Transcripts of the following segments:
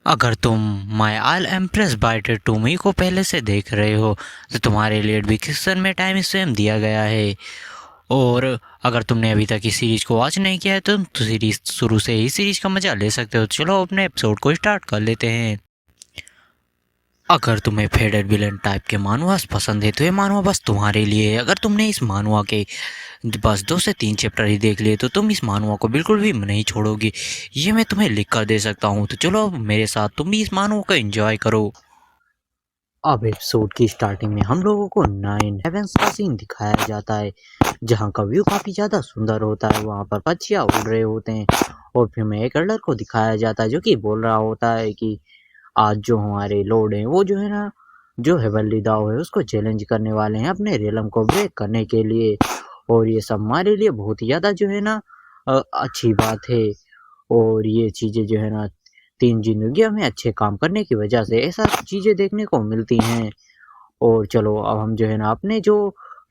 अगर तुम माई आल empress biter टूमी को पहले से देख रहे हो तो तुम्हारे लिए डिस्क्रिप्शन में टाइम स्टैम्प दिया गया है। और अगर तुमने अभी तक इस सीरीज को वॉच नहीं किया है तो सीरीज शुरू से ही सीरीज का मजा ले सकते हो। चलो अपने एपिसोड को स्टार्ट कर लेते हैं। अगर तुम्हें फेडेड विलन टाइप के मानवास पसंद है तो ये मानवा बस तुम्हारे लिए है। अगर तुमने इस मानवा के बस 2 से 3 चैप्टर ही देख लिए तो तुम इस मानवा को बिल्कुल भी नहीं छोड़ोगी, ये मैं तुम्हें लिख कर दे सकता हूँ। तो चलो मेरे साथ तुम भी इस मानवा को एंजॉय करो। अब एपिसोड की स्टार्टिंग में हम लोगों को 9 हेवेंस का सीन दिखाया जाता है, जहाँ का व्यू काफ़ी ज़्यादा सुंदर होता है। वहाँ पर पक्षियाँ उड़ रहे होते हैं और फिर में एक एल्डर को दिखाया जाता है जो कि बोल रहा होता है कि आज जो हमारे लॉर्ड हैं वो जो है ना, जो हेवनली दाव है उसको चैलेंज करने वाले हैं अपने रियलम को ब्रेक करने के लिए। और ये सब हमारे लिए बहुत ही ज़्यादा जो है ना अच्छी बात है। और ये चीज़ें जो है ना 3 ज़िंदगियों में अच्छे काम करने की वजह से ऐसा चीज़ें देखने को मिलती हैं। और चलो अब हम जो है ना अपने जो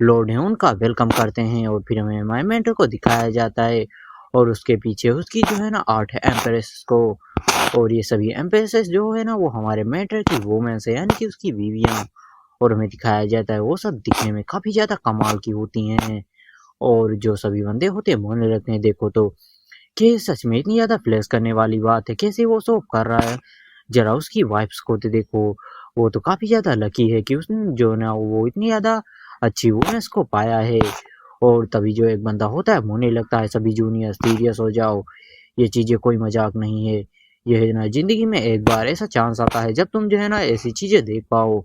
लॉर्ड हैं उनका वेलकम करते हैं और फिर हमें माय मेंटर को दिखाया जाता है और उसके पीछे उसकी जो है ना 8 एम्प्रेस को। और ये सभी एम्प्रेसेस जो है ना वो हमारे मेंटर की वुमेन्स है, यानी कि उसकी बीवियाँ। और हमें दिखाया जाता है वो सब दिखने में काफ़ी ज़्यादा कमाल की होती हैं। और जो सभी बंदे होते हैं बोलने लगते हैं देखो तो कि सच में इतनी ज़्यादा फ्लैश करने वाली बात है, कैसे वो शो कर रहा है। ज़रा उसकी वाइफ्स को तो देखो, वो तो काफ़ी ज़्यादा लकी है कि उसने जो ना वो इतनी ज़्यादा अच्छी वुमेन्स को पाया है। और तभी जो एक बंदा होता है बोलने लगता है सभी जूनियर सीरियस हो जाओ, ये चीज़ें कोई मजाक नहीं है। ये है ना ज़िंदगी में एक बार ऐसा चांस आता है जब तुम जो है ना ऐसी चीज़ें देख पाओ।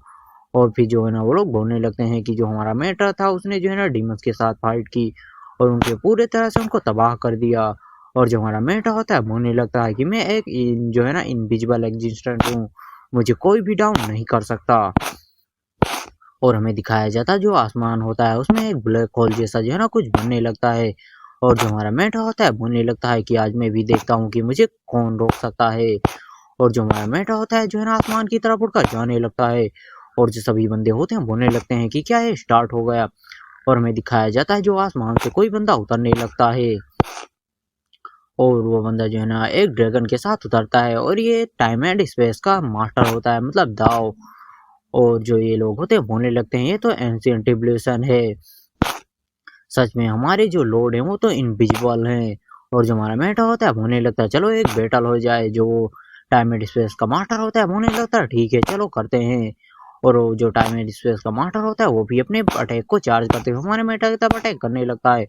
और फिर जो है ना वो लोग बोलने लगते हैं कि जो हमारा मेंटर था उसने जो है ना डीमंस के साथ फाइट की और उनके पूरे तरह से उनको तबाह कर दिया। और जो हमारा मेंटर होता है बोलने लगता है कि मैं एक जो है ना इनविजिबल एग्जिस्टेंट हूँ, मुझे कोई भी डाउन नहीं कर सकता। और हमें दिखाया जाता है जो आसमान होता है उसमें एक ब्लैक होल जैसा जो है ना कुछ बनने लगता है। और जो हमारा मेंटर होता है बोलने लगता है कि आज मैं भी देखता हूँ कि मुझे कौन रोक सकता है। और जो हमारा मेंटर होता है जो है ना आसमान की तरफ उड़कर जाने लगता है। और जो सभी बंदे होते हैं बोलने लगते हैं कि क्या ये स्टार्ट हो गया। और हमें दिखाया जाता है जो आसमान से कोई बंदा उतरने लगता है और वो बंदा जो है ना एक ड्रैगन के साथ उतरता है और ये टाइम एंड स्पेस का मास्टर होता है, मतलब दाव। और जो ये लोग होते हैं बोलने लगते हैं ये तो एंशिएंट इवोल्यूशन है, सच में हमारे जो लॉर्ड हैं वो तो इनविजिबल हैं। और जो हमारा मेटा होता है बोलने लगता है चलो एक बैटल हो जाए। जो टाइम एंड स्पेस का मास्टर होता है बोलने लगता है ठीक है चलो करते हैं। और वो जो टाइम एंड स्पेस का मास्टर होता है वो भी अपने अटैक को चार्ज करते हुए हमारे मेटा की तरफ अटैक करने लगता है।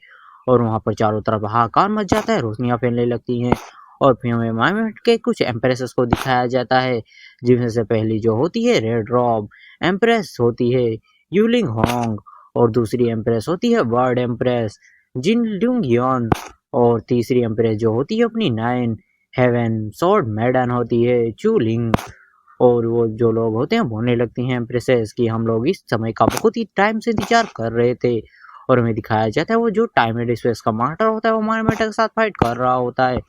और वहाँ पर चारों तरफ हाहाकार मच जाता है, रोशनियाँ फैलने लगती हैं। और फिर हमें माइमेट के कुछ एम्प्रेसेस को दिखाया जाता है, जिनमें से पहली जो होती है रेड रॉब एम्प्रेस होती है यूलिंग होंग। और दूसरी एम्प्रेस होती है वर्ड एम्प्रेस जिन ल्यूंग यन। और तीसरी एम्प्रेस जो होती है अपनी 9 हेवन स्वॉर्ड मैडन होती है चूलिंग। और वो जो लोग होते हैं बोलने लगती हैं एम्प्रेसेस कि हम लोग इस समय का बहुत ही टाइम से इंतजार कर रहे थे। और हमें दिखाया जाता है वो जो टाइम एंड स्पेस का मास्टर होता है वो हमारे मेटा के साथ फाइट कर रहा होता है।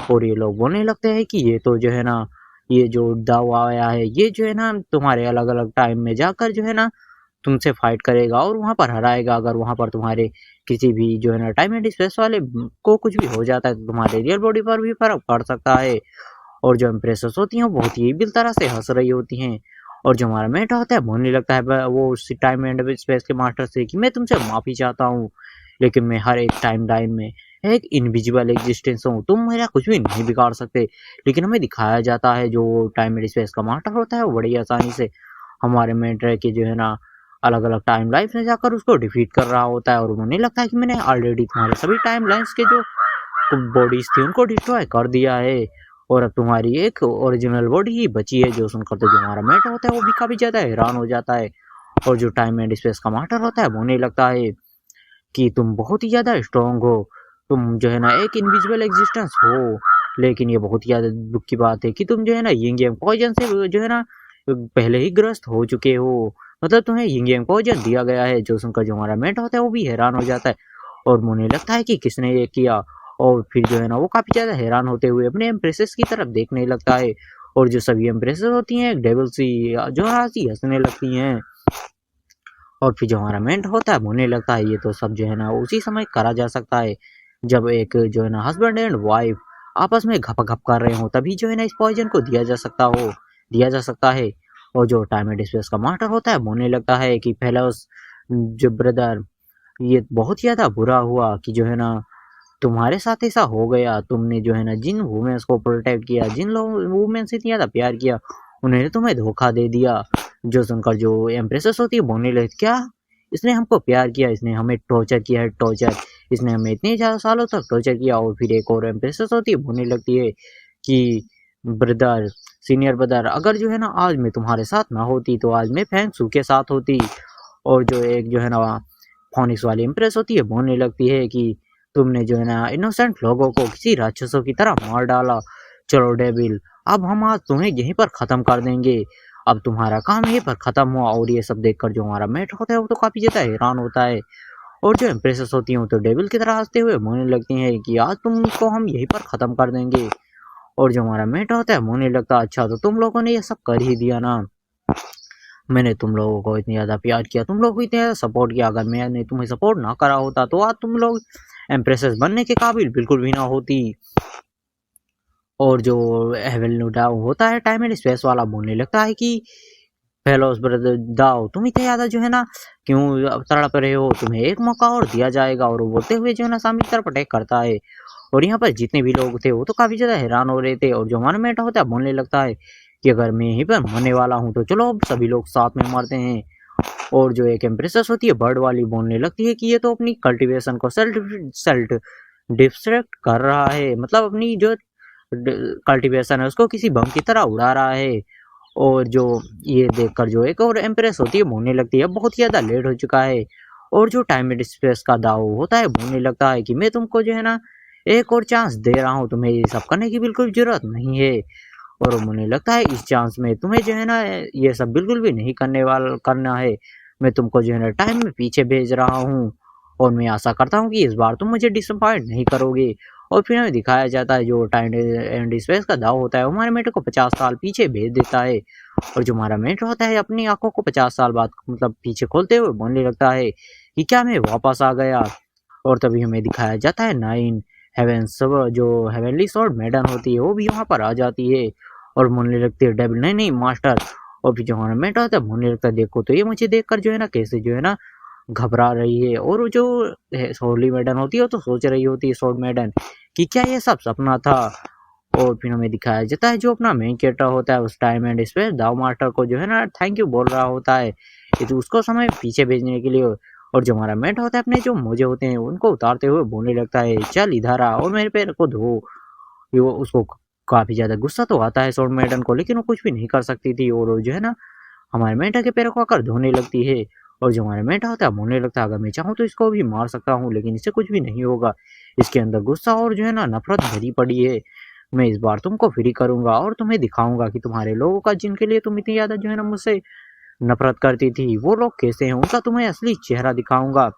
और ये लोग बोलने लगते हैं कि ये तो जो है ना, ये जो दाव आया है ये जो है ना तुम्हारे अलग अलग टाइम में जाकर जो है ना तुमसे फाइट करेगा और वहाँ पर हराएगा। अगर वहाँ पर तुम्हारे किसी भी जो है ना टाइम एंड स्पेस वाले को कुछ भी हो जाता है तो तुम्हारे रियल बॉडी पर भी फर्क पड़ सकता है। और जो एम्प्रेसेस होती हैं वो बहुत ही बिल तरह से हंस रही होती हैं। और जो हमारा मेटा होता है बोलने लगता है वो उस टाइम एंड स्पेस के मास्टर से कि मैं तुमसे माफ़ी चाहता हूँ, लेकिन मैं हर एक टाइम लाइन में एक इनविजिबल एग्जिस्टेंस हूँ, तुम मेरा कुछ भी नहीं बिगाड़ सकते। लेकिन हमें दिखाया जाता है जो टाइम एंड स्पेस का मास्टर होता है वो बड़ी आसानी से हमारे मेंटर के जो है ना अलग अलग टाइम लाइफ में जाकर उसको डिफीट कर रहा होता है। और उन्हें लगता है कि मैंने ऑलरेडी तुम्हारे सभी टाइम लाइन्स के जो बॉडीज थी उनको डिस्ट्रॉय कर दिया है और अब तुम्हारी एक ओरिजिनल बॉडी ही बची है। जो सुनकर तो जो हमारा मेंटर होता है वो भी काफी ज्यादा हैरान हो जाता है। और जो टाइम एंड स्पेस का मास्टर होता है वो उन्हें लगता है कि तुम बहुत ही ज़्यादा स्ट्रांग हो, तुम जो है ना एक इनविजिबल एग्जिस्टेंस हो। लेकिन ये बहुत ही ज़्यादा दुख की बात है कि तुम जो है ना यिंग यांग पॉइजन से जो है ना पहले ही ग्रस्त हो चुके हो, मतलब तुम्हें यिंग यांग पॉइजन दिया गया है। जो सुनकर जो हमारा मेट होता है वो भी हैरान हो जाता है और मुझे लगता है कि किसने ये किया। और फिर जो है ना वो काफ़ी ज़्यादा हैरान होते हुए अपने एम्प्रेसेस की तरफ देखने लगता है। और जो सभी एम्प्रेसेस होती हैं एक डेविल सी जो हंसी हंसने लगती हैं। और फिर जो हमारा मेंट होता है बोलने लगता है ये तो सब जो है ना उसी समय करा जा सकता है जब एक जो है ना हस्बैंड एंड वाइफ आपस में घप-घप कर रहे हों, तभी जो है ना इस पॉइज़न को दिया जा सकता है। और जो टाइम एंड स्पेस का मास्टर होता है बोलने लगता है कि फेलोज़ जो ब्रदर, ये बहुत ज़्यादा बुरा हुआ कि जो है ना तुम्हारे साथ ऐसा हो गया। तुमने जो है ना जिन वुमेन्स को प्रोटेक्ट किया, जिन लोग वुमेन से इतना ज़्यादा प्यार किया, उन्होंने तुम्हें धोखा दे दिया। जो सुनकर जो एम्प्रेसेस होती है बोलने लगी, क्या? इसने हमको प्यार किया, इसने हमें टॉर्चर किया है टॉर्चर, इसने हमें इतने ज़्यादा सालों तक टॉर्चर किया। और फिर एक और एम्प्रेसेस होती है बोलने लगती है कि ब्रदर, सीनियर ब्रदर, अगर जो है ना आज मैं तुम्हारे साथ ना होती तो आज मैं फेंगशू के साथ होती। और जो एक जो है ना फोनिक्स वाली इम्प्रेस होती है बोलने लगती है कि तुमने जो है ना इनोसेंट लोगों को किसी राक्षसों की तरह मार डाला। चलो डेविल, अब हम आज तुम्हें यहीं पर ख़त्म कर देंगे। अब तुम्हारा काम यहीं पर ख़त्म हुआ। और ये सब देखकर जो हमारा मेट होता है वो तो काफ़ी ज़्यादा हैरान होता है। और जो एम्प्रेसेस होती हैं वो तो डेविल की तरह हंसते हुए बोलने लगती हैं कि आज तुमको हम यहीं पर ख़त्म कर देंगे। और जो हमारा मेट होता है बोलने लगता है, अच्छा तो तुम लोगों ने ये सब कर ही दिया ना। मैंने तुम लोगों को इतना ज़्यादा प्यार किया, तुम लोग को इतना ज़्यादा सपोर्ट किया, अगर मैंने तुम्हें सपोर्ट ना करा होता तो आज तुम लोग एम्प्रेसेस बनने के काबिल बिल्कुल भी ना होती। और जो हेवल डाउ होता है टाइम एंड स्पेस वाला बोलने लगता है कि फेलोस ब्रदर दाओ, तुम इतना ज़्यादा जो है ना क्यों तड़प रहे हो, तुम्हें एक मौका और दिया जाएगा। और वो बोलते हुए जो है ना सामने की तरफ अटैक करता है। और यहाँ पर जितने भी लोग थे वो तो काफ़ी ज़्यादा हैरान हो रहे थे। और जो हमारा मेटा होता है बोलने लगता है कि अगर मैं यहीं पर मरने वाला हूँ तो चलो अब सभी लोग साथ में मरते हैं। और जो एक एम्प्रेसेस होती है बर्ड वाली बोलने लगती है कि ये तो अपनी कल्टीवेशन को सेल्फ डिस्ट्रैक्ट कर रहा है, मतलब अपनी जो कल्टीवेशन है उसको किसी बम की तरह उड़ा रहा है। और जो ये देखकर जो एक और एम्प्रेस होती है बोलने लगती है बहुत ज़्यादा लेट हो चुका है। और जो टाइम एंड स्पेस का दाव होता है बोलने लगता है कि मैं तुमको जो है ना एक और चांस दे रहा हूँ, तुम्हें ये सब करने की बिल्कुल ज़रूरत नहीं है। और मुझे लगता है इस चांस में तुम्हें जो है ना ये सब बिल्कुल भी नहीं करना है। मैं तुमको जो है ना टाइम में पीछे भेज रहा हूँ। और मैं आशा करता हूँ कि इस बार तुम मुझे डिसअपॉइंट नहीं करोगे। और फिर हमें दिखाया जाता है जो टाइम एंड स्पेस का दाव होता है वो हमारे मेटे को 50 साल पीछे भेज देता है। और जो हमारा मेट होता है अपनी आंखों को 50 साल बाद मतलब पीछे खोलते हुए बोलने लगता है कि क्या मैं वापस आ गया। और तभी हमें दिखाया जाता है नाइन हेवन सब जो हेवनली स्वॉर्ड मैडम होती है वो भी वहाँ पर आ जाती है। और बोलने लगती है डेविल, नहीं नहीं मास्टर। और फिर जो हमारा मेट होता है बोलने लगता है देखो तो ये मुझे देखकर जो है ना कैसे जो है ना घबरा रही है। और वो जो होली मैडम होती है वो तो सोच रही होती है स्वॉर्ड मैडम कि क्या ये सब सपना था। और फिर हमें दिखाया जाता है जो अपना मेन कैरेक्टर होता है उस टाइम एंड स्पेस दाव मास्टर को जो है ना थैंक यू बोल रहा होता है कि तो उसको समय पीछे भेजने के लिए। और जो हमारा मेट होता है अपने जो मोजे होते हैं उनको उतारते हुए बोलने लगता है चल इधर आ और मेरे पैर को धो। वो उसको काफी ज्यादा गुस्सा तो आता है स्वॉर्ड मैडम को, लेकिन वो कुछ भी नहीं कर सकती थी। और वो जो है ना हमारे मेंढा के पैरों को आकर धोने लगती है। और जो हमारा मेंढा होता है बोलने लगता है अगर मैं चाहूँ तो इसको भी मार सकता हूँ, लेकिन इससे कुछ भी नहीं होगा। इसके अंदर गुस्सा और जो है ना नफरत भरी पड़ी है। मैं इस बार तुमको फ्री करूंगा और तुम्हें दिखाऊंगा कि तुम्हारे लोगों का जिनके लिए तुम इतनी ज्यादा जो है ना मुझसे नफरत करती थी वो लोग कैसे हैं, उनका तुम्हें असली चेहरा दिखाऊंगा।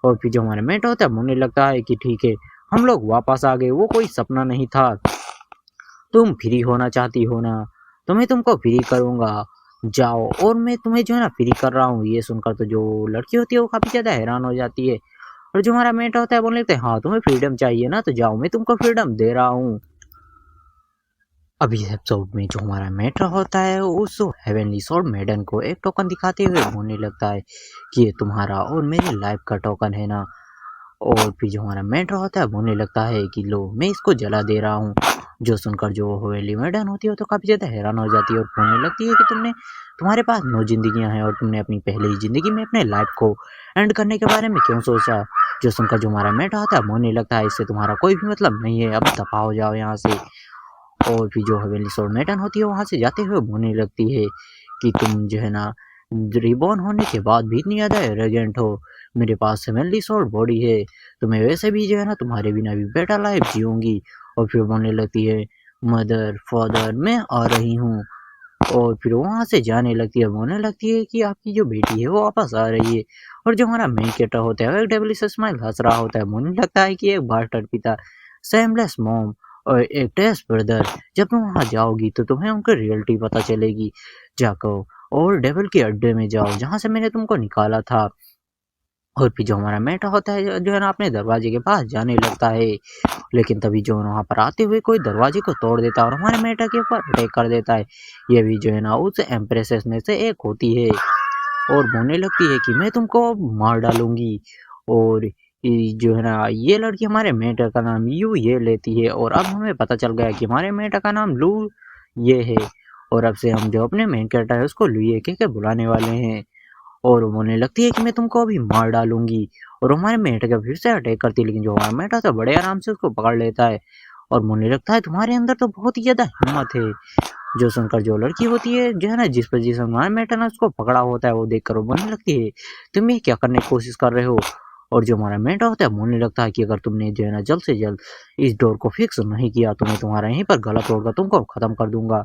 और फिर जो हमारा मेंढा होता है बोलने लगता है कि ठीक है हम लोग वापस आ गए, वो कोई सपना नहीं था। तुम फ्री होना चाहती हो ना, तो मैं तुमको फ्री करूंगा, जाओ। और मैं तुम्हें जो है ना फ्री कर रहा हूँ। ये सुनकर तो जो लड़की होती है वो काफी ज्यादा हैरान हो जाती है। और जो हमारा मेट होता है बोलने लगता है हाँ तुम्हें फ्रीडम चाहिए ना, तो जाओ मैं तुमको फ्रीडम दे रहा हूँ। अभी एपिसोड में जो हमारा मेट्रो होता है उस हेवनली स्वॉर्ड मैडम को एक टोकन दिखाते हुए बोलने लगता है कि ये तुम्हारा और मेरी लाइफ का टोकन है ना। और फिर जो हमारा मेट्रो होता है बोलने लगता है कि लो मैं इसको जला दे रहा हूँ। जो सुनकर जो हवेली मैडम होती है तो काफ़ी ज़्यादा हैरान हो जाती है और बोलने लगती है कि तुम्हारे पास 9 जिंदगियां हैं और तुमने अपनी पहली जिंदगी में अपने लाइफ को एंड करने के बारे में क्यों सोचा। जो सुनकर जो हमारा मेट्रो होता है बोलने लगता है इससे तुम्हारा कोई भी मतलब नहीं है, अब दफा हो जाओ यहाँ से। और फिर जो हवेली स्वॉर्ड मैडम होती है वहाँ से जाते हुए बोलने लगती है कि तुम जो है ना रिबॉर्न होने के बाद भी इतनी ज़्यादा एरोगेंट हो। मेरे पास हेवनली स्वॉर्ड बॉडी है, तो मैं वैसे भी जो है ना तुम्हारे बिना भी बेटर लाइफ जीऊंगी। और फिर बोलने लगती है मदर फादर मैं आ रही हूँ। और फिर वहाँ से जाने लगती है, बोलने लगती है कि आपकी जो बेटी है वो वापस आ रही है। और जो हमारा मेन कैरेक्टर होता है वो एक डेविलिश स्माइल हंस रहा होता है, बोलने लगता है कि एक बास्टर्ड पिता, सेमलेस मॉम और एक टेस्ट ब्रदर, जब तुम वहाँ जाओगी तो तुम्हें उनकी रियलिटी पता चलेगी। जाकर और डेविल के अड्डे में जाओ जहाँ से मैंने तुमको निकाला था। और फिर जो हमारा मेटा होता है जो है ना अपने दरवाजे के पास जाने लगता है, लेकिन तभी जो है ना वहाँ पर आते हुए कोई दरवाजे को तोड़ देता है और हमारे मेटा के ऊपर अटैक कर देता है। ये भी जो है ना उस एम्प्रेसेस में से एक होती है और बोलने लगती है कि मैं तुमको मार डालूंगी। और जो है ना ये लड़की हमारे मेटा का नाम यू ये लेती है और अब हमें पता चल गया कि हमारे मेटा का नाम लू ये है। और अब से हम जो अपने मेन कैरेक्टर है उसको लुए के बुलाने वाले हैं। और वो बोलने लगती है कि मैं तुमको अभी मार डालूंगी। और हमारे मेटा का फिर से अटैक करती है, लेकिन जो हमारा मेटा था बड़े आराम से उसको पकड़ लेता है और बोलने लगता है तुम्हारे अंदर तो बहुत ही ज्यादा हिम्मत है। जो सुनकर जो लड़की होती है जो है ना जिस पर जिस हमारे मेटा ने उसको पकड़ा होता है वो देखकर वो बोलने लगती है तुम ये क्या करने की कोशिश कर रहे हो। और जो हमारा मेटा होता है बोलने लगता है कि अगर तुमने जो है ना जल्द से जल्द इस डोर को फिक्स नहीं किया तो मैं तुम्हारा यहीं पर गला तोड़कर तुमको खत्म कर दूंगा।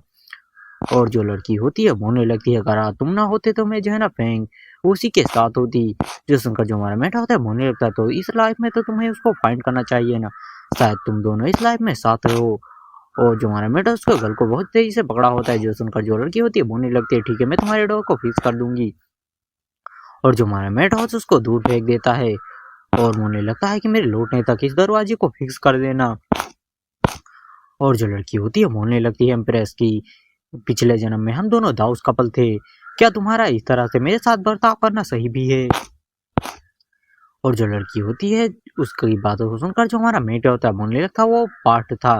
और जो लड़की होती है बोलने लगती है अगर तुम ना होते तो मैं जो है ना फेंग उसी के साथ होती। जो सुनकर जो हमारा मेटा होता है बोलने लगता है तो इस लाइफ में तो तुम्हें उसको फाइंड करना चाहिए ना, शायद तुम दोनों इस लाइफ में साथ रहो। और जो हमारा मेटा उसको गल को बहुत तेजी से पकड़ा होता है। जो सुनकर जो लड़की होती है बोलने लगती है ठीक है मैं तुम्हारे डोर को फिक्स कर दूंगी। और जो हमारा मेटा होता है उसको दूर फेंक देता है और बोलने लगता है कि मेरे लौटने तक इस दरवाजे को फिक्स कर देना। और जो लड़की होती है बोलने लगती है एम्प्रेस की पिछले जन्म में हम दोनों दाऊस कपल थे, क्या तुम्हारा इस तरह से मेरे साथ बर्ताव करना सही भी है। और जो लड़की होती है उसकी बातों को सुनकर जो हमारा मेट होता है बोलने लगता वो पार्ट था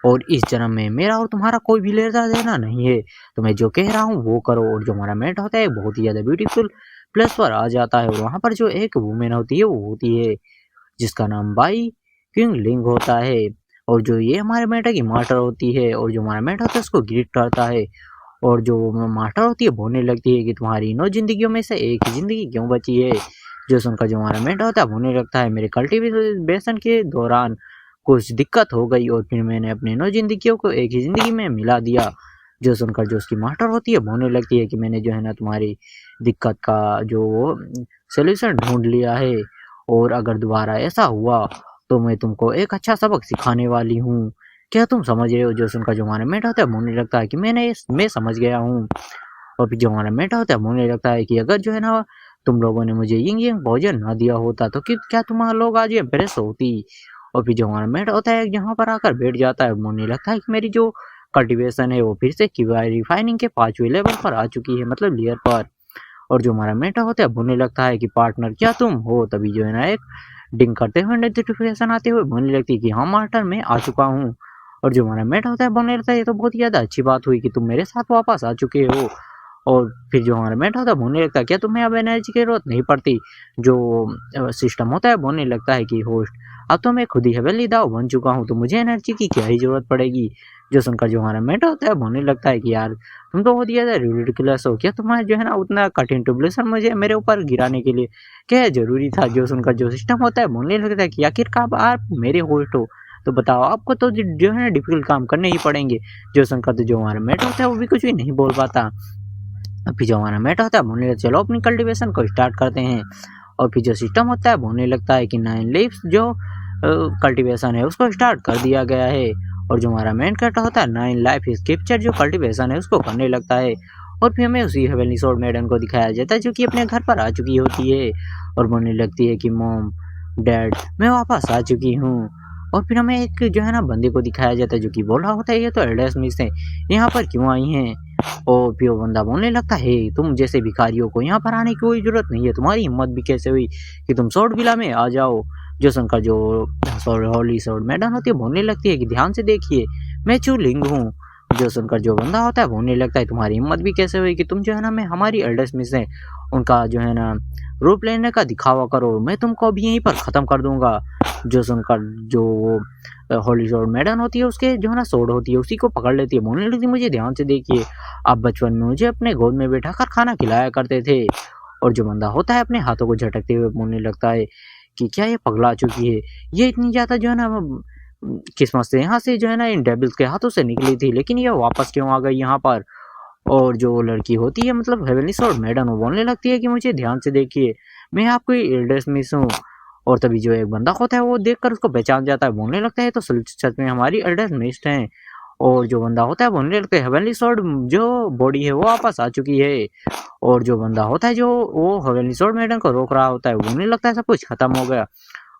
और इस जन्म में मेरा और तुम्हारा कोई भी लेना देना नहीं है, तो मैं जो कह रहा हूँ वो करो। और जो हमारा मेट होता है बहुत ही ज्यादा ब्यूटीफुल प्लेस पर आ जाता है और वहां पर जो एक वुमेन होती है वो होती है जिसका नाम बाई किंग लिंग होता है। और जो ये हमारे मेटा की मास्टर होती है और जो हमारा मेटा होता है उसको ग्रीट करता है। और जो मास्टर होती है बोलने लगती है कि तुम्हारी 9 जिंदगियों में से एक ही जिंदगी क्यों बची है। जो सुनकर जो हमारा मेंढा होता है बोलने लगता है मेरे कल्टीवेशन के दौरान कुछ दिक्कत हो गई और फिर मैंने अपनी 9 जिंदगियों को एक ही जिंदगी में मिला दिया। जो सुनकर जो उसकी मास्टर होती है बोलने लगती है कि मैंने जो है ना तुम्हारी दिक्कत का जो सोल्यूशन ढूंढ लिया है और अगर दोबारा ऐसा हुआ तो मैं तुमको एक अच्छा सबक सिखाने वाली हूँ, क्या तुम समझ रहे हो। जो सुनकर जो हमारा मेंढा होता है बोलने लगता है कि मैं समझ गया हूँ। और फिर जो हमारा मेंढा होता है बोलने लगता है कि अगर जो है ना तुम लोगों ने मुझे यिंग यिंग भोजन ना दिया होता तो क्या तुम लोग आज ये एम्प्रेस होती। और फिर जो हमारा मेंढा होता है यहाँ पर आकर बैठ जाता है बोलने लगता है कि मेरी जो कल्टीवेशन है वो फिर से रिफाइनिंग के 5वें लेवल पर आ चुकी है, मतलब लेयर पर। और जो हमारा मेंढा होता है बोलने लगता है कि पार्टनर क्या तुम हो। तभी जो है ना एक डिंग करते हुए नोटिफिकेशन आते हुए बोलने लगती है कि हाँ मास्टर मैं आ चुका हूँ। और जो हमारा मेंढा होता है बोलने लगता है ये तो बहुत ही ज्यादा अच्छी बात हुई कि तुम मेरे साथ वापस आ चुके हो। और फिर जो हमारा मेंढा होता है बोलने लगता है क्या तुम्हें अब एनर्जी की जरूरत नहीं पड़ती। जो सिस्टम होता है बोलने लगता है कि होस्ट अब तो मैं खुद ही हवेली दाव बन चुका हूँ तो मुझे एनर्जी की क्या ही जरूरत पड़ेगी। जो सुनकर जो हमारा मेंढा होता है बोलने लगता है कि यार तुम तो बहुत ज्यादा रिडिकुलस हो, क्या तुम्हारा जो है ना उतना कठिन ट्यूबलेशन मुझे मेरे ऊपर गिराने के लिए क्या जरूरी था। जो सुनकर जो सिस्टम होता है बोलने लगता है कि आखिरकार आप मेरे होस्ट हो तो बताओ आपको तो जो है ना डिफिकल्ट काम करने ही पड़ेंगे। जो सुनकर तो जो हमारा मेट होता है वो भी कुछ भी नहीं बोल पाता। फिर जो हमारा मेट होता है बोलने लगता है चलो अपनी कल्टीवेशन को स्टार्ट करते हैं। और फिर जो सिस्टम होता है बोलने लगता है कि 9 लीव्स जो कल्टीवेशन है उसको स्टार्ट कर दिया गया है। और जो हमारा मेन कैरेक्टर होता है 9 लाइफ स्क्रिप्चर जो कल्टीवेशन है उसको करने लगता है। और फिर हमें उसी हेवनली स्वॉर्ड मैडम को दिखाया जाता है जो कि अपने घर पर आ चुकी होती है और बोलने लगती है कि मॉम डैड मैं वापस आ चुकी हूँ। और फिर हमें एक जो है ना बंदे को दिखाया जाता है जो कि बोल रहा होता है ये तो एल्डर स्मिथ है, यहाँ पर क्यों आई हैं। और फिर वो बंदा बोलने लगता है तुम जैसे भिखारियों को यहाँ पर आने की कोई जरूरत नहीं है, तुम्हारी हिम्मत भी कैसे हुई कि तुम स्वॉर्ड विला में आ जाओ। जो सुनकर जो हॉली स्वॉर्ड मैडम होती है बोलने लगती है कि ध्यान से देखिए मैं चूलिंग हूँ। जो सुनकर जो बंदा होता है बोलने लगता है तुम्हारी हिम्मत भी कैसे हुई कि तुम जो है ना मैं हमारी एल्डर स्मिथ है उनका जो है ना रूप लेने का दिखावा करो, मैं तुमको अभी यहीं पर खत्म कर दूंगा। जो सुनकर जो हॉली स्वॉर्ड मैडम होती है उसके जो है ना सोड होती है उसी को पकड़ लेती है बोलने लगती है मुझे ध्यान से देखिए आप बचपन में मुझे अपने गोद में बैठा कर खाना खिलाया करते थे। और जो बंदा होता है अपने हाथों को झटकते हुए बोलने लगता है कि क्या ये पगला चुकी है, ये इतनी ज्यादा जो है ना किस्मत से यहाँ से जो है ना इन डेविल्स के हाथों से निकली थी लेकिन ये वापस क्यों आ गई यहाँ पर। और जो लड़की होती है मतलब हेवनली स्वॉर्ड मैडम वो बोलने लगती है कि मुझे ध्यान से देखिए मैं आपकी एल्डर स्मिथ हूँ। और तभी जो एक बंदा होता है वो देखकर उसको पहचान जाता है बोलने लगता है तो सच में हमारी एल्डर स्मिथ है। और जो बंदा होता है बोलने लगता है हेवनली स्वॉर्ड जो बॉडी है वो वापस आ चुकी है। और जो बंदा होता है जो वो हवेली स्वॉर्ड मेडन को रोक रहा होता है, वो नहीं लगता है सब कुछ खत्म हो गया।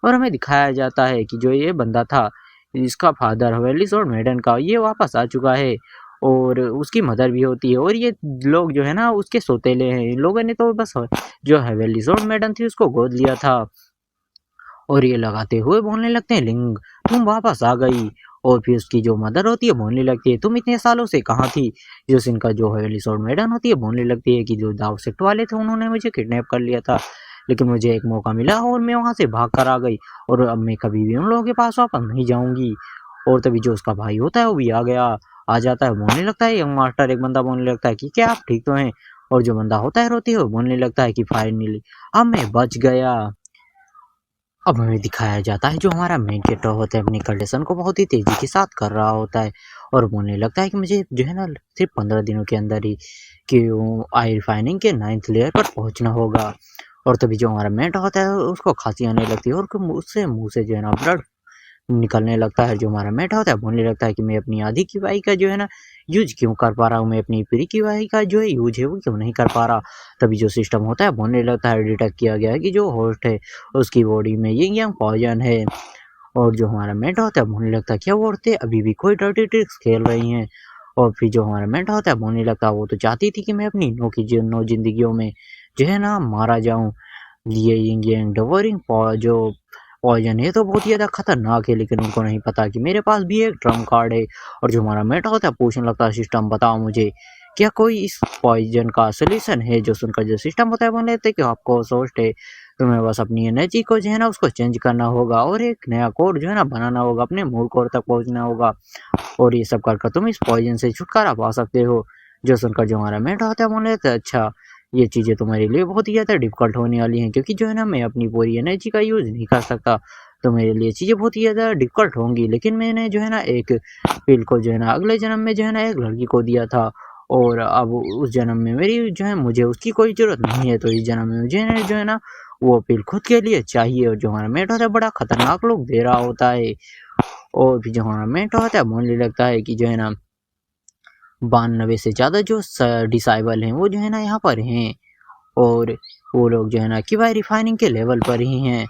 और हमें दिखाया जाता है कि जो ये बंदा था, इसका फादर हवेली स्वॉर्ड मेडन का, ये वापस आ चुका है और उसकी मदर भी होती है और ये लोग जो है ना उसके सौतेले हैं। इन लोगों ने तो बस जो हवेली स्वॉर्ड मेडन थी उसको गोद लिया था और ये लगाते हुए बोलने लगते हैं, लिंग तुम वापस आ गई। और फिर उसकी जो मदर होती है बोलने लगती है, तुम इतने सालों से कहाँ थी। जो इनका जो हवेली स्वॉर्ड मेडन होती है बोलने लगती है कि जो दाव सेक्ट वाले थे उन्होंने मुझे किडनैप कर लिया था, लेकिन मुझे एक मौका मिला और मैं वहाँ से भाग कर आ गई और अब मैं कभी भी उन लोगों के पास वापस नहीं जाऊँगी। और तभी जो उसका भाई होता है वो भी आ जाता है, बोलने लगता है यंग मास्टर। एक बंदा बोलने लगता है कि क्या आप ठीक तो हैं। और जो बंदा होता है रोती है वो बोलने लगता है कि फाइनली अब मैं बच गया। अब हमें दिखाया जाता है जो हमारा मेन कैरेक्टर होता है अपनी कंडीशन को बहुत ही तेजी के साथ कर रहा होता है और बोलने लगता है कि मुझे जो है ना सिर्फ 15 दिनों के अंदर ही कि आई रिफाइनिंग के 9th लेयर पर पहुंचना होगा। और तभी जो हमारा मेंट होता है उसको खांसी आने लगती है और उससे मुंह से जो है ना ब्लड निकलने लगता है। जो हमारा मेट होता है बोलने लगता है कि मैं अपनी आधी की वाई का जो है ना यूज क्यों कर पा रहा हूँ, मैं अपनी पूरी की वाई का जो है यूज है वो क्यों नहीं कर पा रहा। तभी जो सिस्टम होता है बोलने लगता है, डिटेक्ट किया गया है कि जो होस्ट है उसकी बॉडी में ये पॉइजन है। और जो हमारा मेट होता है बोलने लगता है क्या वो औरतें अभी भी कोई डर्टी ट्रिक्स खेल रही हैं। और फिर जो हमारा मेट होता है बोलने लगता है वो तो चाहती थी कि मैं अपनी नौ जिंदगियों में जो है ना मारा जाऊं। ये यिंग यांग डिवोरिंग जो पॉइजन है तो बहुत ही ज़्यादा खतरनाक है, लेकिन उनको नहीं पता कि मेरे पास भी एक ट्रम्प कार्ड है। और जो हमारा मेटा होता है पूछने लगता है, सिस्टम बताओ मुझे क्या कोई इस पॉइजन का सोल्यूशन है। जो सुनकर जो सिस्टम होता है बोल लेते कि आपको सोच है, तुम्हें बस अपनी एनर्जी को जो है ना उसको चेंज करना होगा और एक नया कोड जो है ना बनाना होगा, अपने मूल कोड तक पहुंचना होगा और ये सब कर तुम इस पॉइजन से छुटकारा पा सकते हो। जो सुनकर जो हमारा मेटा होता है बोल लेते अच्छा ये चीज़ें तुम्हारे लिए बहुत ही ज़्यादा डिफ़िकल्ट होने वाली हैं, क्योंकि जो है ना मैं अपनी पूरी एनर्जी का यूज़ नहीं कर सकता, तो मेरे लिए चीज़ें बहुत ही ज़्यादा डिफ़िकल्ट होंगी। लेकिन मैंने जो है ना एक पिल को जो है ना अगले जन्म में जो है ना एक लड़की को दिया था और अब उस जन्म में मेरी जो है मुझे उसकी कोई ज़रूरत नहीं है, तो इस जन्म में मुझे जो है ना वो पिल खुद के लिए चाहिए। और जो हमारा मेट होता है बड़ा खतरनाक लोग दे रहा होता है और फिर जो हमारा मेट होता है बोलने लगता है कि जो है ना 92 से ज़्यादा जो डिसाइबल हैं वो जो है ना यहाँ पर हैं और वो लोग जो है ना कि भाई रिफाइनिंग के लेवल पर ही हैं।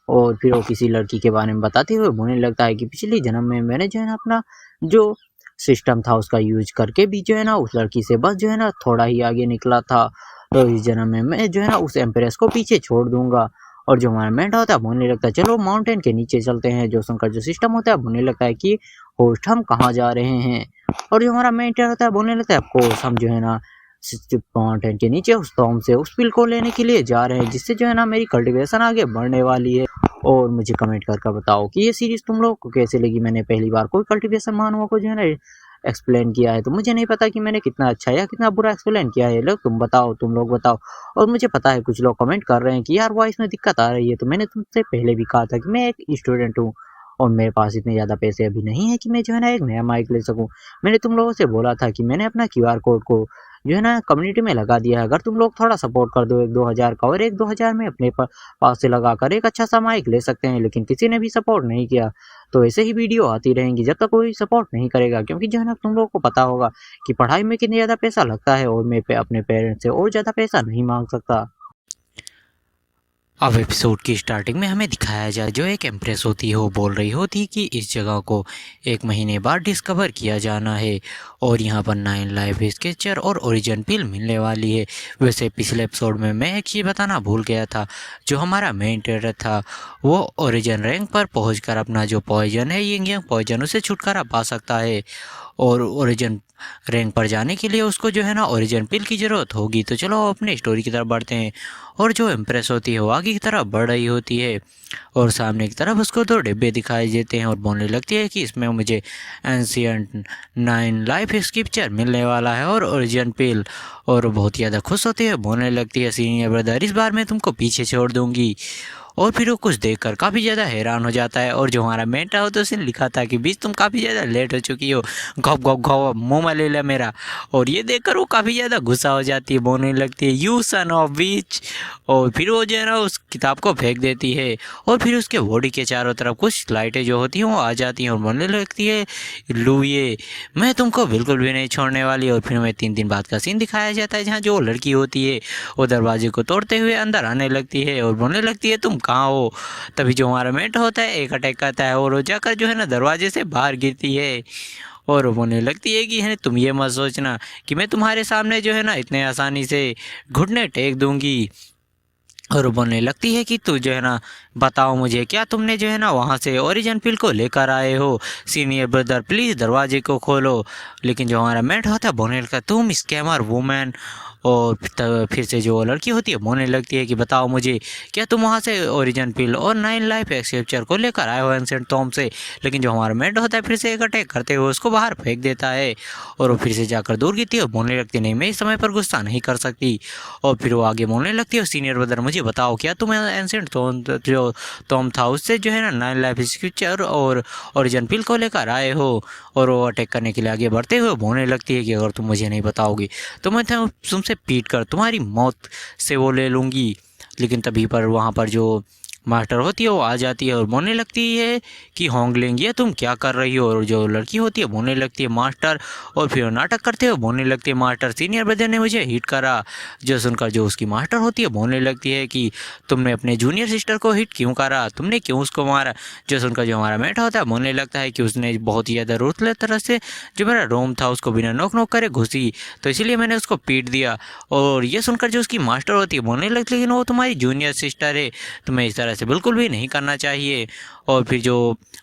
और फिर वो किसी लड़की के बारे में बताते हुए बोलने लगता है कि पिछले जन्म में मैंने जो है ना अपना जो सिस्टम था उसका यूज करके भी जो है ना उस लड़की से बस जो है ना थोड़ा ही आगे निकला था, तो इस जन्म में मैं जो है ना उस एम्प्रेस को पीछे छोड़ दूंगा। और जो हमारा मेंढा होता है बोलने लगता है चलो माउंटेन के नीचे चलते हैं। जो उनका जो सिस्टम होता है बोलने लगता है कि होस्ट हम कहाँ जा रहे हैं। और जो हमारा मेंटर होता है बोलने लगता है ऑफकोर्स हम जो है ना माउंटेन के नीचे उस टॉम से उस पिल को लेने के लिए जा रहे हैं, जिससे जो है ना मेरी कल्टीवेशन आगे बढ़ने वाली है। और मुझे कमेंट करके बताओ कि ये सीरीज़ तुम लोग को कैसे लगी। मैंने पहली बार कोई कल्टीवेशन मानवों को जो है ना एक्सप्लेन किया है, तो मुझे नहीं पता कि मैंने कितना अच्छा या कितना बुरा एक्सप्लेन किया है। लोग तुम लोग बताओ। और मुझे पता है कुछ लोग कमेंट कर रहे हैं कि यार वॉइस में दिक्कत आ रही है, तो मैंने तुमसे पहले भी कहा था कि मैं एक स्टूडेंट हूँ और मेरे पास इतने ज़्यादा पैसे अभी नहीं है कि मैं जो है ना एक नया माइक ले सकूँ। मैंने तुम लोगों से बोला था कि मैंने अपना क्यूआर कोड को जो है ना कम्युनिटी में लगा दिया है। अगर तुम लोग थोड़ा सपोर्ट कर दो 1-2 हज़ार का, और 1-2 हज़ार में अपने पास से लगा कर एक अच्छा सा माइक ले सकते हैं, लेकिन किसी ने भी सपोर्ट नहीं किया। तो ऐसे ही वीडियो आती रहेंगी जब तक कोई सपोर्ट नहीं करेगा, क्योंकि जो है ना तुम लोगों को पता होगा कि पढ़ाई में कितना ज़्यादा पैसा लगता है और मैं अपने पेरेंट्स से और ज़्यादा पैसा नहीं मांग सकता। अब एपिसोड की स्टार्टिंग में हमें दिखाया जाए जो एक एम्प्रेस होती है वो बोल रही होती कि इस जगह को 1 महीने बाद डिस्कवर किया जाना है और यहाँ पर 9 लाइफ स्केचर और ओरिजिन पिल मिलने वाली है। वैसे पिछले एपिसोड में मैं एक चीज़ बताना भूल गया था, जो हमारा मेन कैरेक्टर था वो ओरिजिन रैंक पर पहुँच अपना जो पॉइजन है यिंग यांग पॉइजन उसे छुटकारा पा सकता है और ओरिजिन रैंक पर जाने के लिए उसको जो है ना ओरिजिन पिल की ज़रूरत होगी। तो चलो अपने स्टोरी की तरफ बढ़ते हैं और जो एम्प्रेस होती है वो आगे की तरफ बढ़ रही होती है और सामने की तरफ उसको 2 डिब्बे दिखाई देते हैं और बोलने लगती है कि इसमें मुझे एंशिएंट 9 लाइफ स्क्रिप्चर मिलने वाला है और ओरिजिन पिल। और बहुत ज़्यादा खुश होती है, बोलने लगती है सीनियर ब्रदर इस बार मैं तुमको पीछे छोड़ दूंगी। और फिर वो कुछ देखकर काफ़ी ज़्यादा हैरान हो जाता है। और जो हमारा मेंटा होता है उसने लिखा था कि बीच तुम काफ़ी ज़्यादा लेट हो चुकी हो, घप घप घप मुँह में ले लिया मेरा। और ये देखकर वो काफ़ी ज़्यादा गुस्सा हो जाती है, बोलने लगती है यू सन ऑफ बीच। और फिर वो जो है ना उस किताब को फेंक देती है। और फिर उसके बॉडी के चारों तरफ कुछ लाइटें जो होती हैं वो आ जाती हैं और बोलने लगती है लुए मैं तुमको बिल्कुल भी नहीं छोड़ने वाली। और फिर हमें 3 दिन बाद का सीन दिखाया जाता है जहाँ जो लड़की होती है वो दरवाजे को तोड़ते हुए अंदर आने लगती है और बोलने लगती है तुम कहाँ हो। तभी जो हमारा मेंट होता है एक अटैक करता है और वो जाकर जो है ना दरवाजे से बाहर गिरती है। और वो बोलने लगती है कि है तुम ये मत सोचना कि मैं तुम्हारे सामने जो है ना इतने आसानी से घुटने टेक दूंगी। और वो बोलने लगती है कि तू जो है ना बताओ मुझे क्या तुमने जो है ना वहाँ से ओरिजिन पिल को लेकर आए हो, सीनियर ब्रदर प्लीज़ दरवाजे को खोलो। लेकिन जो हमारा मेट होता है बोलने लगता है तुम स्कैमर वुमेन। और फिर से जो लड़की होती है बोलने लगती है कि बताओ मुझे क्या तुम वहाँ से ओरिजिन पिल और 9 लाइफ एक्सचेंजर को लेकर आए हो एंसेंट टॉम से। लेकिन जो हमारा मेट होता है फिर से एक अटैक करते हुए उसको बाहर फेंक देता है। और वो फिर से जाकर दूर गिरती है और बोलने लगती है नहीं मैं इस समय पर गुस्सा नहीं कर सकती। और फिर वो आगे बोलने लगती है सीनियर ब्रदर मुझे बताओ क्या तुम एंसेंट जो टॉम था उससे जो है ना 9 लाइफ एक्सचेंजर और ओरिजिन पिल को लेकर आए हो। और वो अटैक करने के लिए आगे बढ़ते हुए बोलने लगती है कि अगर तुम मुझे नहीं बताओगी तो मैं तुमसे पीट कर तुम्हारी मौत से वो ले लूँगी। लेकिन तभी पर वहाँ पर जो मास्टर होती है वो आ जाती है और बोलने लगती है कि होंगलिंग ये तुम क्या कर रही हो। और जो लड़की होती है बोलने लगती है मास्टर। और फिर नाटक करते हुए बोलने लगती है मास्टर सीनियर ब्रदर ने मुझे हिट करा। जो सुनकर जो उसकी मास्टर होती है बोलने लगती है कि तुमने अपने जूनियर सिस्टर को हिट क्यों करा, तुमने क्यों उसको मारा। जो सुनकर जो हमारा मेट होता है बोलने लगता है कि उसने बहुत ही ज़्यादा रूथलेस तरह से जो मेरा रोम था उसको बिना नोक नोक करे घुसी तो इसीलिए मैंने उसको पीट दिया। और ये सुनकर जो उसकी मास्टर होती है बोलने लगती है लेकिन वो तुम्हारी जूनियर सिस्टर है, तुम्हें इस तरह से बिल्कुल भी नहीं करना चाहिए। और फिर जो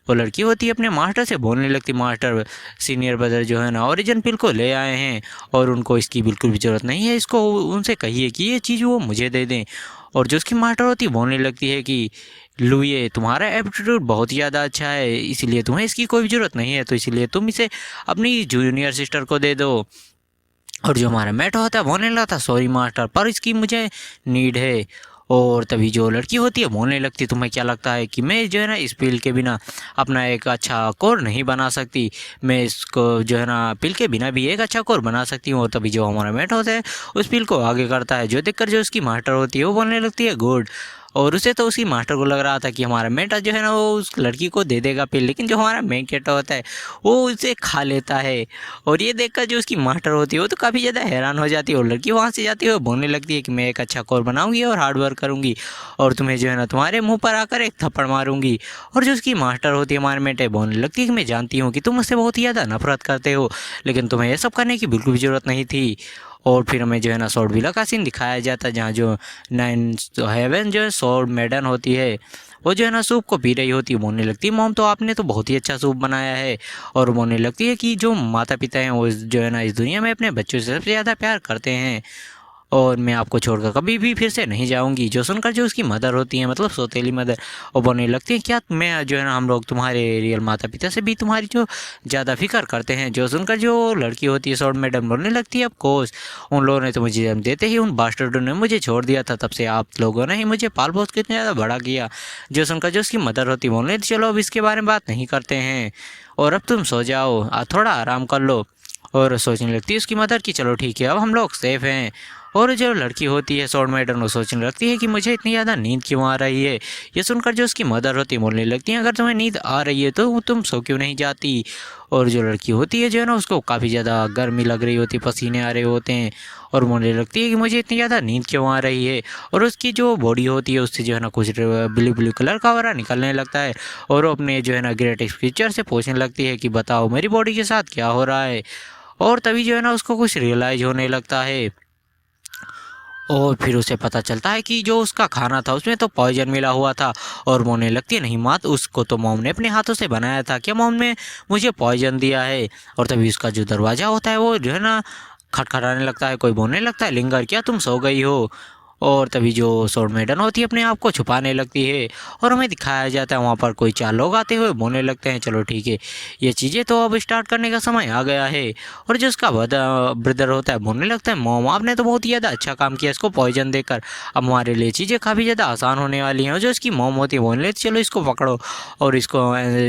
वो लड़की होती है अपने मास्टर से बोलने लगती मास्टर सीनियर ब्रदर जो है ना ओरिजिन पिल को ले आए हैं और उनको इसकी बिल्कुल भी ज़रूरत नहीं है, इसको उनसे कहिए कि ये चीज़ वो मुझे दे दें। और जो उसकी मास्टर होती है बोलने लगती है कि लुए तुम्हारा एप्टीट्यूड बहुत ज़्यादा अच्छा है इसलिए तुम्हें इसकी कोई भी ज़रूरत नहीं है, तो इसलिए तुम इसे अपनी जूनियर सिस्टर को दे दो। और जो हमारा मेट होता है बोलने लगा था सॉरी मास्टर पर इसकी मुझे नीड है। और तभी जो लड़की होती है बोलने लगती है तुम्हें क्या लगता है कि मैं जो है ना इस पिल के बिना अपना एक अच्छा कोर नहीं बना सकती, मैं इसको जो है ना पिल के बिना भी एक अच्छा कोर बना सकती हूँ। और तभी जो हमारा मेट होता है उस पिल को आगे करता है जो देखकर जो उसकी मास्टर होती है वो बोलने लगती है गुड। और उसे तो उसी मास्टर को लग रहा था कि हमारा मेटा जो है ना वो उस लड़की को दे देगा पिल, लेकिन जो हमारा मेन कैरेक्टर होता है वो उसे खा लेता है। और ये देखकर जो उसकी मास्टर होती है वो तो काफ़ी ज़्यादा हैरान हो जाती है। और लड़की वहाँ से जाती है और बोलने लगती है कि मैं एक अच्छा कोर बनाऊंगी और हार्ड वर्क करूँगी और तुम्हें जो है ना तुम्हारे मुँह पर आकर एक थप्पड़ मारूंगी। और जो उसकी मास्टर होती है हमारे मेटे बोलने लगती है कि मैं जानती हूँ कि तुम मुझसे बहुत ही ज़्यादा नफरत करते हो लेकिन तुम्हें ये सब करने की बिल्कुल भी ज़रूरत नहीं थी। और फिर हमें जो है ना सॉर्ड विला का सीन दिखाया जाता है जहाँ जो 9 हेवन जो है सॉर्ड मैडन होती है वो जो है ना सूप को पी रही होती है। बोलने लगती है मॉम तो आपने तो बहुत ही अच्छा सूप बनाया है। और बोलने लगती है कि जो माता पिता हैं वो जो है ना इस दुनिया में अपने बच्चों से सबसे ज़्यादा प्यार करते हैं और मैं आपको छोड़कर कभी भी फिर से नहीं जाऊंगी। जो सुनकर जो उसकी मदर होती है मतलब सौतेली मदर और बोलने लगती है क्या मैं जो है ना हम लोग तुम्हारे रियल माता पिता से भी तुम्हारी जो ज़्यादा फिक्र करते हैं। जो सुनकर जो लड़की होती है सॉर्ड मैडम बोलने लगती है ऑफ कोर्स उन लोगों ने तो मुझे जन्म देते ही उन बास्टर्डों ने मुझे छोड़ दिया था, तब से आप लोगों ने ही मुझे पाल पोस के इतना ज़्यादा बड़ा किया। जो सुनकर जो उसकी मदर होती है बोलने चलो अब इसके बारे में बात नहीं करते हैं और अब तुम सो जाओ थोड़ा आराम कर लो। और सोचने लगती है उसकी मदर कि चलो ठीक है अब हम लोग सेफ हैं। और जो लड़की होती है सॉर्ड मैडम वो सोचने लगती है कि मुझे इतनी ज़्यादा नींद क्यों आ रही है। ये सुनकर जो उसकी मदर होती है बोलने लगती है अगर तुम्हें नींद आ रही है तो तुम सो क्यों नहीं जाती। और जो लड़की होती है जो है ना उसको काफ़ी ज़्यादा गर्मी लग रही होती है, पसीने आ रहे होते हैं और बोलने लगती है कि मुझे इतनी ज़्यादा नींद क्यों आ रही है। और उसकी जो बॉडी होती है उससे जो है ना कुछ ब्लू ब्लू कलर का वरा निकलने लगता है और वो अपने जो है ना ग्रेट फीचर से पूछने लगती है कि बताओ मेरी बॉडी के साथ क्या हो रहा है। और तभी जो है ना उसको कुछ रियलाइज होने लगता है और फिर उसे पता चलता है कि जो उसका खाना था उसमें तो पॉइजन मिला हुआ था। और बोलने लगती है नहीं मात उसको तो मॉम ने अपने हाथों से बनाया था, क्या मॉम ने मुझे पॉइजन दिया है। और तभी उसका जो दरवाज़ा होता है वो जो है ना खटखटाने लगता है, कोई बोलने लगता है लिंगर क्या तुम सो गई हो। और तभी जो सोड मेडन होती है अपने आप को छुपाने लगती है और हमें दिखाया जाता है वहाँ पर कोई 4 लोग आते हुए बोलने लगते हैं चलो ठीक है ये चीज़ें तो अब स्टार्ट करने का समय आ गया है। और जो उसका ब्रदर होता है बोलने लगता है मॉम आपने तो बहुत ही ज़्यादा अच्छा काम किया इसको पॉइजन देकर, अब हमारे लिए चीज़ें काफ़ी ज़्यादा आसान होने वाली हैं। और जो इसकी मॉम होती है बोलने लगती चलो इसको पकड़ो और इसको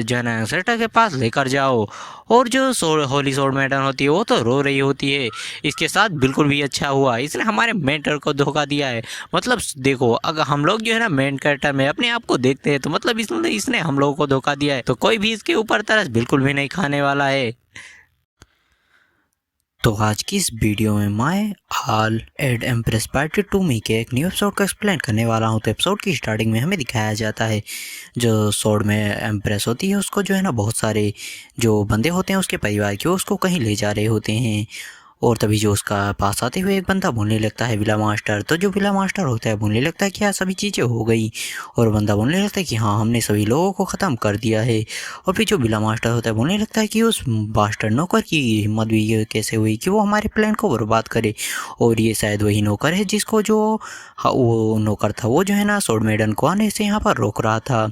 जो है ना एंसेस्टर के पास लेकर जाओ। और जो होली सोड मेडन होती है वो तो रो रही होती है, इसके साथ बिल्कुल भी अच्छा हुआ इसने हमारे मेंटर को धोखा दिया है। मतलब देखो अगर हम लोग जो है ना मेन कैरेक्टर में अपने आप को देखते हैं तो मतलब इसने हम लोगों को धोखा दिया है, तो कोई भी इसके ऊपर तरस बिल्कुल भी नहीं खाने वाला है। तो आज की इस वीडियो में मैं हाल एड एम्प्रेस पार्ट 2 में के एक न्यू एपिसोड को एक्सप्लेन करने वाला हूँ। तो एपिसोड की स्टार्टिंग में हमें दिखाया जाता है जो सोड में एम्प्रेस होती है उसको जो है ना बहुत सारे जो बंदे होते हैं उसके परिवार के उसको कहीं ले जा रहे होते हैं। और तभी जो उसका पास आते हुए एक बंदा बोलने लगता है विला मास्टर, तो जो विला मास्टर होता है बोलने लगता है कि यार सभी चीज़ें हो गई। और बंदा बोलने लगता है कि हाँ हमने सभी लोगों को ख़त्म कर दिया है। और फिर जो विला मास्टर होता है बोलने लगता है कि उस बास्टर नौकर की हिम्मत भी ये कैसे हुई कि वो हमारे प्लान को बर्बाद करे। और ये शायद वही नौकर है जिसको जो वो नौकर था वो जो है ना सोड मेडन को आने से यहाँ पर रोक रहा था।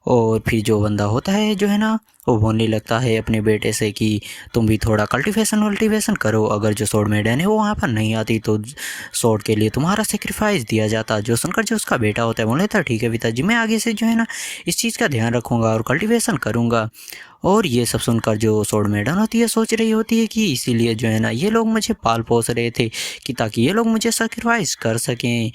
और फिर जो बंदा होता है जो है ना वो बोलने लगता है अपने बेटे से कि तुम भी थोड़ा कल्टीवेशन करो, अगर जो सोड मेडन है वो वहाँ पर नहीं आती तो सोड के लिए तुम्हारा सेक्रीफाइस दिया जाता। जो सुनकर जो उसका बेटा होता है बोले था ठीक है पिताजी मैं आगे से जो है ना इस चीज़ का ध्यान रखूँगा और कल्टीवेशन करूँगा। और ये सब सुनकर जो सोड मेडन होती है सोच रही होती है कि इसीलिए जो है ना ये लोग मुझे पाल पोस रहे थे कि ताकि ये लोग मुझे सेक्रीफाइस कर सकें।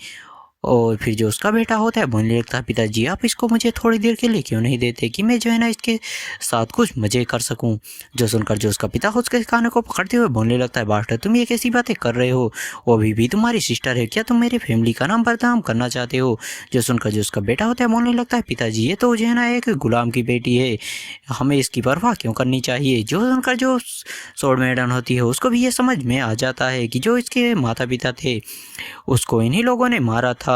और फिर जो उसका बेटा होता है बोलने लगता है पिताजी आप इसको मुझे थोड़ी देर के लिए क्यों नहीं देते कि मैं जो है ना इसके साथ कुछ मज़े कर सकूं। जो सुनकर जो उसका पिता उसके कानों को पकड़ते हुए बोलने लगता है बास्टर तुम ये कैसी बातें कर रहे हो, वो अभी भी तुम्हारी सिस्टर है, क्या तुम मेरे फैमिली का नाम बदनाम करना चाहते हो। जो सुनकर जो उसका बेटा होता है बोलने लगता है पिताजी ये तो जो है ना एक गुलाम की बेटी है, हमें इसकी परवाह क्यों करनी चाहिए। जो सुनकर जो सोड मेडन होती है उसको भी ये समझ में आ जाता है कि जो इसके माता पिता थे उसको इन्हीं लोगों ने मारा था।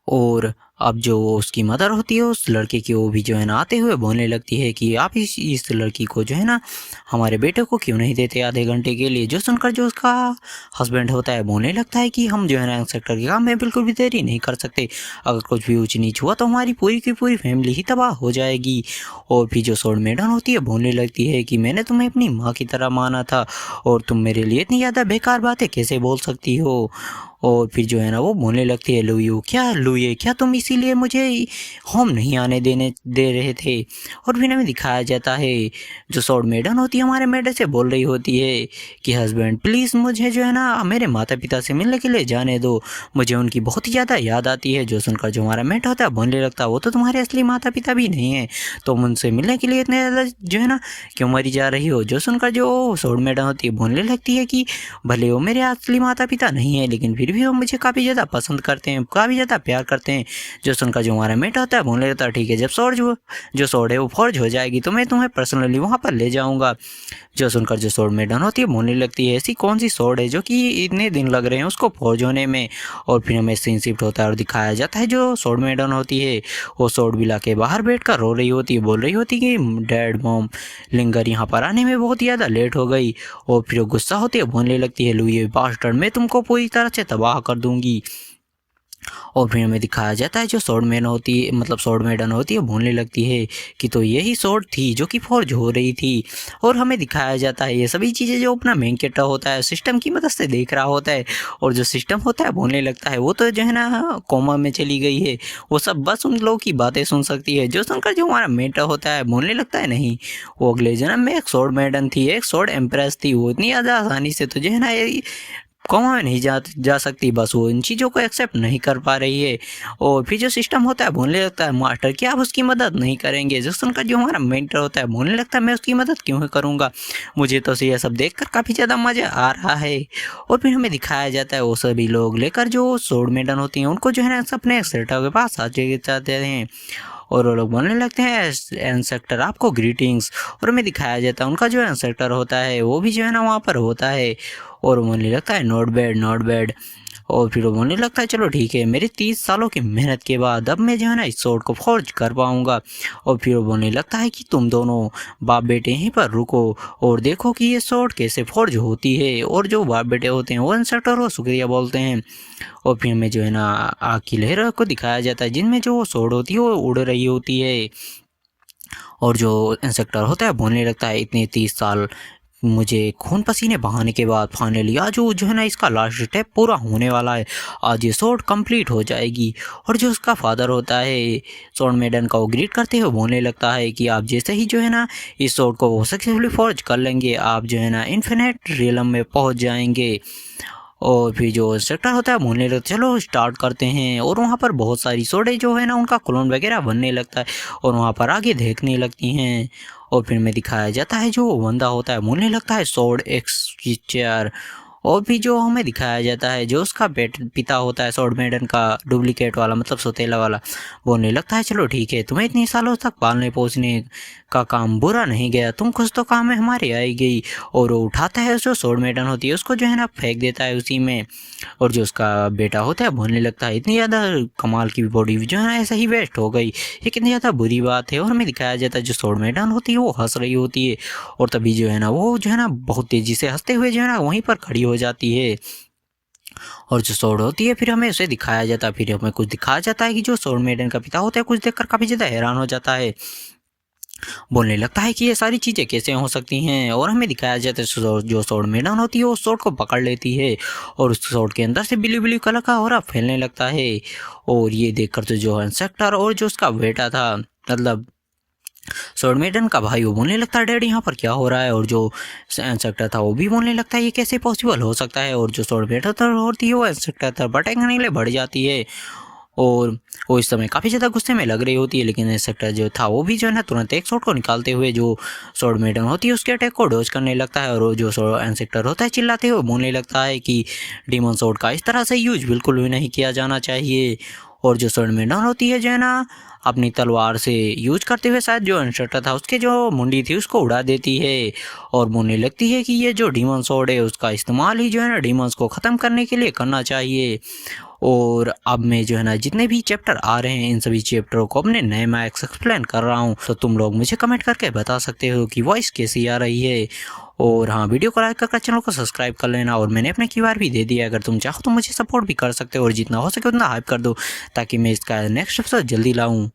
और अब जो उसकी मदर होती है उस लड़के की वो भी जो है ना आते हुए बोलने लगती है कि आप इस लड़की को जो है ना हमारे बेटे को क्यों नहीं देते आधे घंटे के लिए। जो सुनकर जो उसका हस्बैंड होता है बोलने लगता है कि हम जो है ना इंस्पेक्टर के काम में बिल्कुल भी देरी नहीं कर सकते, अगर कुछ भी ऊँच नीच हुआ तो हमारी पूरी की पूरी फैमिली ही तबाह हो जाएगी। और फिर जो सोड मेडन होती है बोलने लगती है कि मैंने तुम्हें अपनी माँ की तरह माना था और तुम मेरे लिए इतनी ज़्यादा बेकार बातें कैसे बोल सकती हो। और फिर जो है ना वो बोलने लगती है लुये क्या तुम इसीलिए मुझे होम नहीं आने दे रहे थे। और फिर हमें दिखाया जाता है जो सोड मेडन होती है हमारे मेडर से बोल रही होती है कि हस्बैंड प्लीज़ मुझे जो है ना मेरे माता पिता से मिलने के लिए जाने दो, मुझे उनकी बहुत ही ज़्यादा याद आती है। जो सुनकर जो हमारा मेट होता है बोलने लगता है वो तो तुम्हारे असली माता पिता भी नहीं है, तुम उनसे मिलने के लिए इतने ज़्यादा जो है ना क्यों मरी जा रही हो। जो सुनकर जो सोड मेडन होती है बोलने लगती है कि भले वो मेरे असली माता पिता नहीं है लेकिन फिर भी वो मुझे काफ़ी ज़्यादा पसंद करते हैं, काफ़ी ज़्यादा प्यार करते हैं। जो सुनकर जो हमारा मेट होता है बोलने लगता है ठीक है जब जो सोड है वो फौज हो जाएगी तो मैं तुम्हें पर्सनली वहाँ पर ले जाऊँगा। जो सुनकर जो सोड मेडन होती है बोलने लगती है ऐसी कौन सी सोड है जो कि इतने दिन लग रहे हैं उसको फौज होने में। और फिर हमें सीन शिफ्ट होता है और दिखाया जाता है जो सोड मेडन होती है वो सोड विला के बाहर बैठकर रो रही होती है, बोल रही होती कि डैड मॉम लिंगर यहाँ पर आने में बहुत ज़्यादा लेट हो गई। और फिर वो गुस्सा होती है बोलने लगती है लुई बास्टर्ड मैं तुमको पूरी तरह से तबाह कर दूंगी। और फिर हमें दिखाया जाता है जो सोड मेडन होती है बोलने लगती है कि तो यही सोड थी जो कि फॉर्ज हो रही थी। और हमें दिखाया जाता है ये सभी चीज़ें जो अपना मेन कैरेक्टर होता है सिस्टम की मदद से देख रहा होता है। और जो सिस्टम होता है बोलने लगता है वो तो जो है ना कोमा में चली गई है, वो सब बस उन लोगों की बातें सुन सकती है। जो सुनकर जो हमारा मेंटर होता है बोलने लगता है नहीं वो अगले जन्म में एक सोड मेडन थी, एक सोड एम्प्रेस थी, वो इतनी ज़्यादा आसानी से तो जो है ना कॉमा में नहीं जा सकती, बस वो इन चीज़ों को एक्सेप्ट नहीं कर पा रही है। और फिर जो सिस्टम होता है बोलने लगता है मास्टर क्या आप उसकी मदद नहीं करेंगे। जो सुनकर जो हमारा मेंटर होता है बोलने लगता है मैं उसकी मदद क्यों करूँगा, मुझे तो ये सब देखकर काफ़ी ज़्यादा मज़ा आ रहा है। और फिर हमें दिखाया जाता है वो सभी लोग लेकर जो सोड मेडन होती हैं उनको जो है ना अपने सेक्टर के पास आ जाते हैं। और वो लोग बोलने लगते हैं इंसेक्टर आपको ग्रीटिंग्स। और हमें दिखाया जाता है उनका जो इंसेक्टर होता है वो भी जो है ना वहाँ पर होता है और बोलने लगता है नॉट बैड। और फिर वो बोलने लगता है चलो ठीक है, मेरे 30 सालों की मेहनत के बाद अब मैं जो है ना इस स्वॉर्ड को फोर्ज कर पाऊँगा। और फिर वो बोलने लगता है कि तुम दोनों बाप बेटे यहीं पर रुको और देखो कि ये स्वॉर्ड कैसे फोर्ज होती है। और जो बाप बेटे होते हैं वो इंस्ट्रक्टर को शुक्रिया बोलते हैं। और फिर हमें जो है ना आग की लहर को दिखाया जाता है जिनमें जो स्वॉर्ड होती है वो उड़ रही होती है। और जो इंस्ट्रक्टर होता है बोलने लगता है इतने 30 साल मुझे खून पसीने बहाने के बाद फाइनली आज जो है ना इसका लास्ट स्टेप पूरा होने वाला है, आज ये स्वॉर्ड कंप्लीट हो जाएगी। और जो उसका फादर होता है स्वॉर्ड मेडन का वो ग्रीट करते हुए बोलने लगता है कि आप जैसे ही जो है ना इस स्वॉर्ड को सक्सेसफुली फॉर्ज कर लेंगे आप जो है ना इन्फिनिट रियलम में पहुंच जाएंगे। और फिर जो इंस्ट्रक्टर होता है बोलने लगता है चलो स्टार्ट करते हैं। और वहाँ पर बहुत सारी सोडे जो है ना उनका क्लोन वगैरह बनने लगता है और वहाँ पर आगे देखने लगती हैं। और फिर में दिखाया जाता है जो बंदा होता है बोलने लगता है स्वॉर्ड एक्स की चेयर। और भी जो हमें दिखाया जाता है जो उसका पिता होता है स्वॉर्ड मेडन का डुप्लीकेट वाला मतलब सौतेला वाला बोलने लगता है चलो ठीक है, तुम्हें इतनी सालों तक पालने पोसने का काम बुरा नहीं गया, तुम कुछ तो काम में हमारे आई गई। और वो उठाता है जो स्वॉर्ड मेडन होती है उसको जो है ना फेंक देता है उसी में। और जो उसका बेटा होता है बोलने लगता है इतनी ज़्यादा कमाल की बॉडी जो है ना ऐसा ही वेस्ट हो गई, ये कितनी ज़्यादा बुरी बात है। और हमें दिखाया जाता है जो स्वॉर्ड मेडन होती है वो हंस रही होती है और तभी जो है ना वो जो है ना बहुत तेज़ी से हंसते हुए जो है ना वहीं पर खड़ी हो जाती है। और जो स्वॉर्ड होती है फिर हमें उसे दिखाया जाता है, फिर हमें कुछ दिखाया जाता है कि जो स्वॉर्ड मेडन का पिता होता है कुछ देखकर काफ़ी ज़्यादा हैरान हो जाता है, बोलने लगता है कि ये सारी चीज़ें कैसे हो सकती हैं। और हमें दिखाया जाता है जो स्वॉर्ड मेडन होती है वो स्वॉर्ड को पकड़ लेती है और उस स्वॉर्ड के अंदर से ब्लू ब्लू कलर का ऑरा फैलने लगता है। और ये देखकर तो जो इंस्ट्रक्टर और जो उसका बेटा था मतलब स्वॉर्ड मेडन का भाई वो बोलने लगता है डैडी यहाँ पर क्या हो रहा है। और जो इंस्ट्रक्टर था वो भी बोलने लगता है ये कैसे पॉसिबल हो सकता है। और जो स्वॉर्ड मेडन होती है वो इंस्ट्रक्टर था भटकने के लिए बढ़ जाती है और वो इस समय काफ़ी ज़्यादा गुस्से में लग रही होती है। लेकिन इंस्ट्रक्टर जो था वो भी जो है ना तुरंत एक शॉट को निकालते हुए जो स्वॉर्ड मेडन होती है उसके अटैक को डॉज करने लगता है। और वो जो इंस्ट्रक्टर होता है चिल्लाते हुए बोलने लगता है कि डीमन स्वॉर्ड का इस तरह से यूज बिल्कुल भी नहीं किया जाना चाहिए। और जो स्वॉर्ड मेडन होती है जो है ना अपनी तलवार से यूज करते हुए शायद जो इंस्ट्रक्टर था उसके जो मुंडी थी उसको उड़ा देती है और बोलने लगती है कि ये जो डीमन स्वॉर्ड है उसका इस्तेमाल ही जो है ना डीमंस को ख़त्म करने के लिए करना चाहिए। और अब मैं जो है ना जितने भी चैप्टर आ रहे हैं इन सभी चैप्टरों को अपने नए मैक्स एक्सप्लेन कर रहा हूँ, तो तुम लोग मुझे कमेंट करके बता सकते हो कि वॉइस कैसी आ रही है। और हाँ, वीडियो को लाइक करके चैनल को सब्सक्राइब कर लेना और मैंने अपने क्यूआर भी दे दिया, अगर तुम चाहो तो मुझे सपोर्ट भी कर सकते हो और जितना हो सके उतना हाइप कर दो ताकि मैं इसका नेक्स्ट एपिसोड जल्दी लाऊं।